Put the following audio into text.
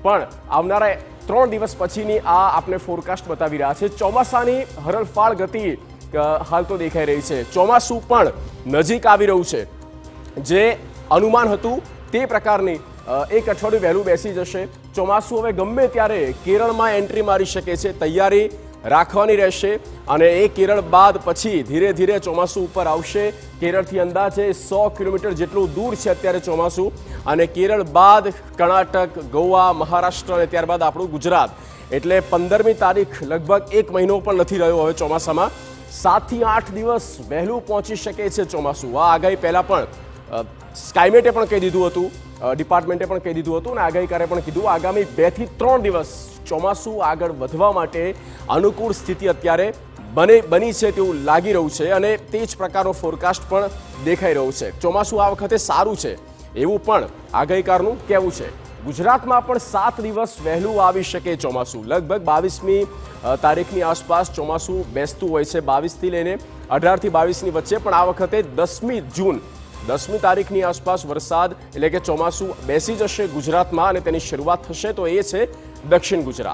પણ આવનારા 3 દિવસ પછીની આ આપણે ફોરકાસ્ટ બતાવી રહ્યા છે। ચોમાસાની હરણફાળ ગતિ હાલ તો દેખાઈ રહી છે। ચોમાસું પણ નજીક આવી રહ્યું છે। જે અનુમાન હતું તે પ્રકારની એક અઠવાડિયું વહેલું બેસી જશે। ચોમાસું હવે ગમે ત્યારે કેરળમાં એન્ટ્રી મારી શકે છે। તૈયારી રાખવાની રહેશે અને એ કેરળ બાદ પછી ધીરે ધીરે ચોમાસું ઉપર આવશે। કેરળથી અંદાજે 100 કિલોમીટર જેટલું દૂર છે અત્યારે ચોમાસું અને કેરળ બાદ કર્ણાટક, ગોવા, મહારાષ્ટ્ર અને ત્યારબાદ આપણું ગુજરાત। એટલે 15મી તારીખ લગભગ 1 મહિનો પણ નથી રહ્યો હવે ચોમાસામાં। 7 થી 8 દિવસ વહેલું પહોંચી શકે છે ચોમાસું। આ આગાહી પહેલાં પણ સ્કાયમેટે પણ કહી દીધું હતું, ડિપાર્ટમેન્ટે પણ કહી દીધું હતું અને આગાહીકારે પણ કીધું આગામી 2 થી 3 દિવસ ચોમાસું આગળ વધવા માટે અનુકૂળ સ્થિતિ અત્યારે બની છે તેવું લાગી રહ્યું છે અને તે જ પ્રકારનો ફોરકાસ્ટ પણ દેખાઈ રહ્યો છે। ચોમાસું આ વખતે સારું છે એવું પણ આગાહીકારનું કહેવું છે। ગુજરાતમાં પણ 7 દિવસ વહેલું આવી શકે ચોમાસું। લગભગ 22મી તારીખની આસપાસ ચોમાસું બેસતું હોય છે, 22થી લઈને 18 થી 22ની વચ્ચે। પણ આ વખતે 10મી જૂન 10મી તારીખની આસપાસ વરસાદ એટલે કે ચોમાસું બેસી જશે ગુજરાતમાં અને તેની શરૂઆત થશે તો એ છે દક્ષિણ ગુજરાત।